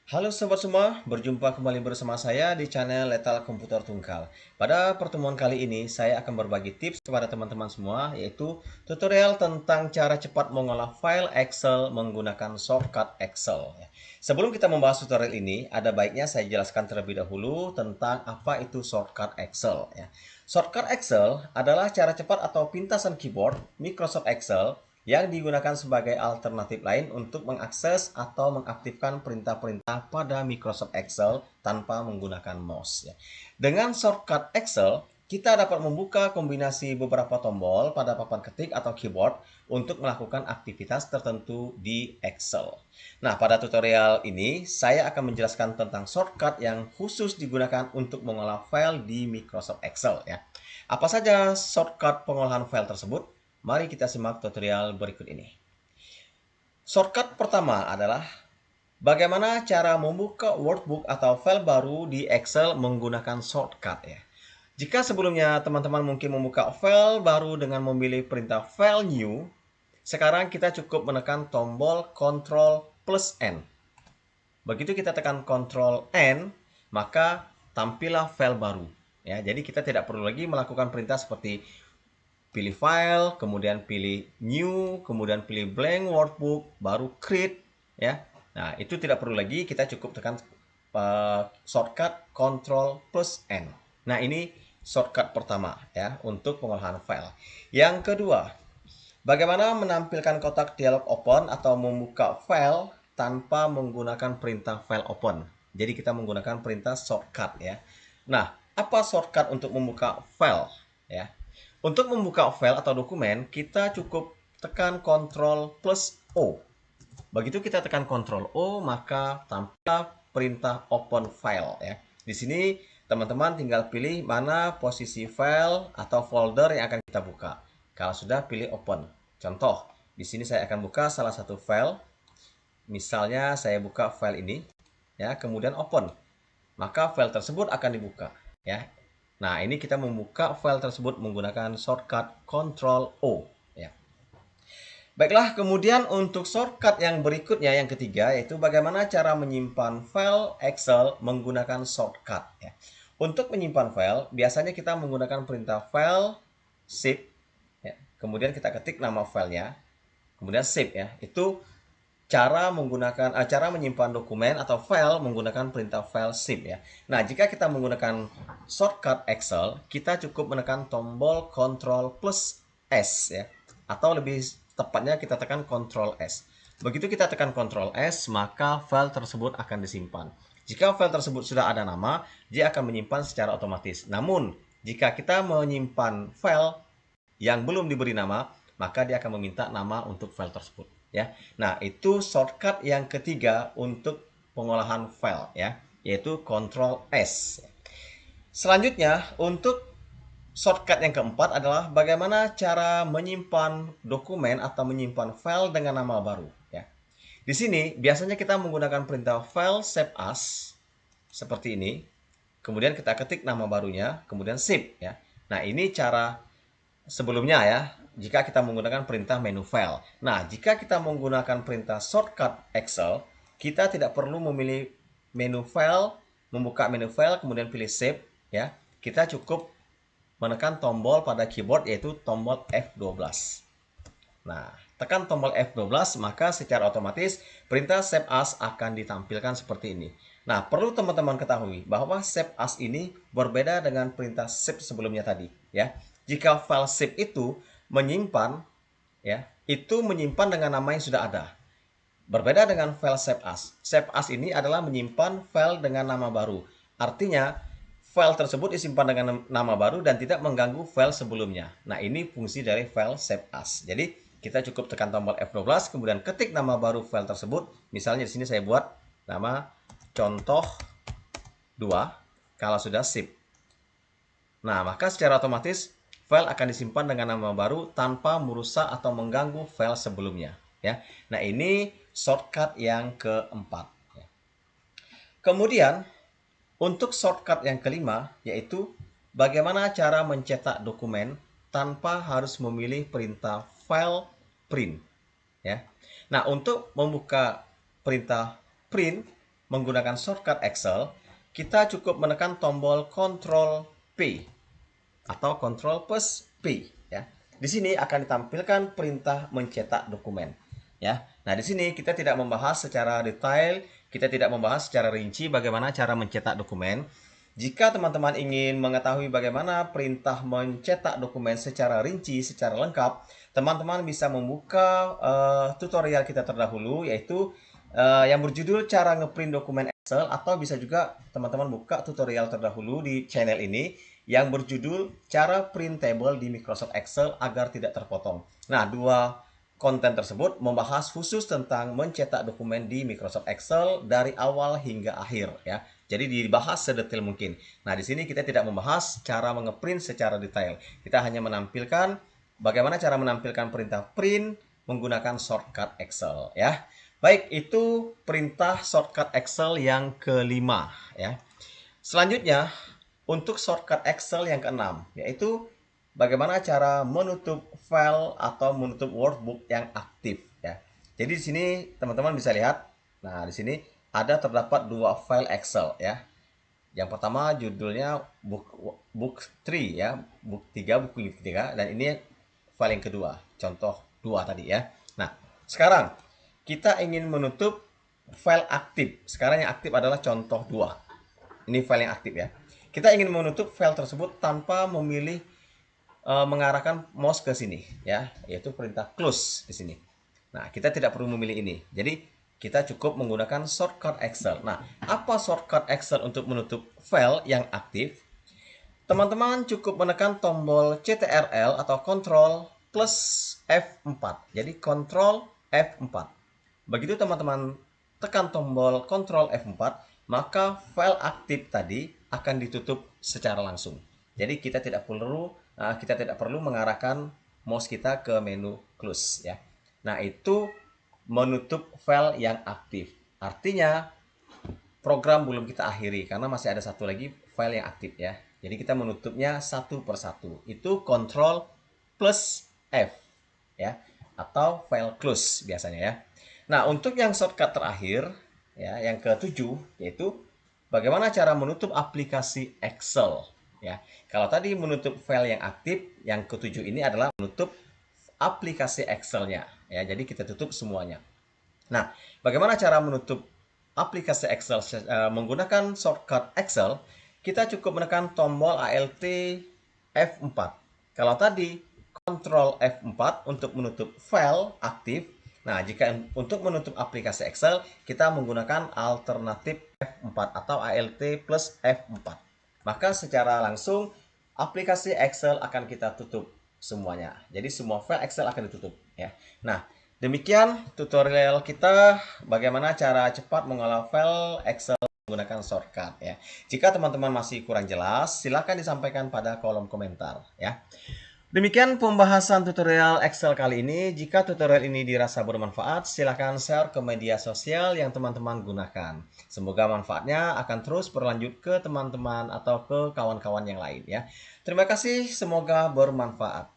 Halo sobat semua, berjumpa kembali bersama saya di channel Lethal Komputer Tungkal. Pada pertemuan kali ini, saya akan berbagi tips kepada teman-teman semua, yaitu tutorial tentang cara cepat mengolah file Excel menggunakan shortcut Excel. Sebelum kita membahas tutorial ini, ada baiknya saya jelaskan terlebih dahulu tentang apa itu shortcut Excel. Shortcut Excel adalah cara cepat atau pintasan keyboard Microsoft Excel yang digunakan sebagai alternatif lain untuk mengakses atau mengaktifkan perintah-perintah pada Microsoft Excel tanpa menggunakan mouse. Dengan shortcut Excel, kita dapat membuka kombinasi beberapa tombol pada papan ketik atau keyboard untuk melakukan aktivitas tertentu di Excel. Nah, pada tutorial ini, saya akan menjelaskan tentang shortcut yang khusus digunakan untuk mengolah file di Microsoft Excel. Apa saja shortcut pengolahan file tersebut? Mari kita simak tutorial berikut ini. Shortcut pertama adalah bagaimana cara membuka workbook atau file baru di Excel menggunakan shortcut. Jika sebelumnya teman-teman mungkin membuka file baru dengan memilih perintah File New, sekarang kita cukup menekan tombol Ctrl plus N. Begitu kita tekan Ctrl N, maka tampillah file baru. Jadi kita tidak perlu lagi melakukan perintah seperti pilih file, kemudian pilih new, kemudian pilih blank workbook, baru create. Nah, itu tidak perlu lagi, kita cukup tekan shortcut Ctrl plus N. Nah, ini shortcut pertama untuk pengolahan file. Yang kedua, bagaimana menampilkan kotak dialog open atau membuka file tanpa menggunakan perintah file open. Jadi kita menggunakan perintah shortcut Nah, apa shortcut untuk membuka file Untuk membuka file atau dokumen, kita cukup tekan Ctrl plus O. Begitu kita tekan Ctrl O, maka tampil perintah Open File. Di sini, teman-teman tinggal pilih mana posisi file atau folder yang akan kita buka. Kalau sudah, pilih Open. Contoh, di sini saya akan buka salah satu file. Misalnya, saya buka file ini, kemudian Open. Maka file tersebut akan dibuka. Nah, ini kita membuka file tersebut menggunakan shortcut Ctrl O. Baiklah, kemudian untuk shortcut yang berikutnya, yang ketiga, yaitu bagaimana cara menyimpan file Excel menggunakan shortcut. Untuk menyimpan file, biasanya kita menggunakan perintah file save. Kemudian kita ketik nama filenya, kemudian save. Itu cara menyimpan dokumen atau file menggunakan perintah file save. Nah, jika kita menggunakan shortcut Excel, kita cukup menekan tombol Ctrl plus S atau lebih tepatnya kita tekan Ctrl S. Begitu kita tekan Ctrl S, maka file tersebut akan disimpan. Jika file tersebut sudah ada nama, dia akan menyimpan secara otomatis. Namun, jika kita menyimpan file yang belum diberi nama, maka dia akan meminta nama untuk file tersebut. Nah, itu shortcut yang ketiga untuk pengolahan file yaitu Ctrl S. Selanjutnya, untuk shortcut yang keempat adalah bagaimana cara menyimpan dokumen atau menyimpan file dengan nama baru. Di sini biasanya kita menggunakan perintah file save as seperti ini. Kemudian kita ketik nama barunya, kemudian save. Nah, ini cara sebelumnya jika kita menggunakan perintah menu file. Nah, jika kita menggunakan perintah shortcut Excel, kita tidak perlu memilih menu file, membuka menu file, kemudian pilih save. Kita cukup menekan tombol pada keyboard yaitu tombol F12. Nah, tekan tombol F12, maka secara otomatis perintah save as akan ditampilkan seperti ini. Nah, perlu teman-teman ketahui bahwa save as ini berbeda dengan perintah save sebelumnya tadi. Jika file save itu menyimpan, itu menyimpan dengan nama yang sudah ada. Berbeda dengan file save as. Save as ini adalah menyimpan file dengan nama baru. Artinya, file tersebut disimpan dengan nama baru dan tidak mengganggu file sebelumnya. Nah, ini fungsi dari file save as. Jadi, kita cukup tekan tombol F12, kemudian ketik nama baru file tersebut. Misalnya di sini saya buat nama contoh 2 kalau sudah save. Nah, maka secara otomatis file akan disimpan dengan nama baru tanpa merusak atau mengganggu file sebelumnya. Nah, ini shortcut yang keempat. Kemudian, untuk shortcut yang kelima, yaitu bagaimana cara mencetak dokumen tanpa harus memilih perintah file print. Nah, untuk membuka perintah print, menggunakan shortcut Excel, kita cukup menekan tombol Ctrl P atau Ctrl plus P ya. Di sini akan ditampilkan perintah mencetak dokumen ya. Nah, di sini kita tidak membahas secara detail, kita tidak membahas secara rinci bagaimana cara mencetak dokumen. Jika teman-teman ingin mengetahui bagaimana perintah mencetak dokumen secara rinci, secara lengkap, teman-teman bisa membuka tutorial kita terdahulu, yaitu yang berjudul cara ngeprint dokumen Excel, atau bisa juga teman-teman buka tutorial terdahulu di channel ini yang berjudul cara print table di Microsoft Excel agar tidak terpotong. Nah, dua konten tersebut membahas khusus tentang mencetak dokumen di Microsoft Excel dari awal hingga akhir ya. Jadi dibahas sedetail mungkin. Nah, di sini kita tidak membahas cara mengeprint secara detail. Kita hanya menampilkan bagaimana cara menampilkan perintah print menggunakan shortcut Excel ya. Baik, itu perintah shortcut Excel yang kelima ya. Selanjutnya, untuk shortcut Excel yang keenam, yaitu bagaimana cara menutup file atau menutup workbook yang aktif ya. Jadi di sini teman-teman bisa lihat, nah di sini terdapat dua file Excel ya. Yang pertama judulnya book 3 ya, book 3, buku 3, dan ini file yang kedua, contoh 2 tadi ya. Nah, sekarang kita ingin menutup file aktif. Sekarang yang aktif adalah contoh 2. Ini file yang aktif ya. Kita ingin menutup file tersebut tanpa memilih mengarahkan mouse ke sini ya, yaitu perintah close di sini. Nah, kita tidak perlu memilih ini. Jadi kita cukup menggunakan shortcut Excel. Nah, apa shortcut Excel untuk menutup file yang aktif? Teman-teman cukup menekan tombol CTRL atau Ctrl plus F4. Jadi Ctrl F4. Begitu teman-teman tekan tombol Ctrl F4, maka file aktif tadi akan ditutup secara langsung. Jadi kita tidak perlu mengarahkan mouse kita ke menu close ya. Nah, itu menutup file yang aktif. Artinya program belum kita akhiri karena masih ada satu lagi file yang aktif ya. Jadi kita menutupnya satu persatu. Itu Ctrl plus F ya, atau file close biasanya ya. Nah, untuk yang shortcut terakhir ya, yang ketujuh, yaitu bagaimana cara menutup aplikasi Excel ya. Kalau tadi menutup file yang aktif, yang ketujuh ini adalah menutup aplikasi Excel-nya ya. Jadi kita tutup semuanya. Nah, bagaimana cara menutup aplikasi Excel menggunakan shortcut Excel? Kita cukup menekan tombol Alt F4. Kalau tadi Ctrl F4 untuk menutup file aktif. Nah, jika untuk menutup aplikasi Excel, kita menggunakan alternatif F4 atau Alt plus F4. Maka secara langsung aplikasi Excel akan kita tutup semuanya. Jadi semua file Excel akan ditutup ya. Nah, demikian tutorial kita bagaimana cara cepat mengolah file Excel menggunakan shortcut ya. Jika teman-teman masih kurang jelas, silakan disampaikan pada kolom komentar ya. Demikian pembahasan tutorial Excel kali ini. Jika tutorial ini dirasa bermanfaat, silakan share ke media sosial yang teman-teman gunakan. Semoga manfaatnya akan terus berlanjut ke teman-teman atau ke kawan-kawan yang lain ya. Terima kasih, semoga bermanfaat.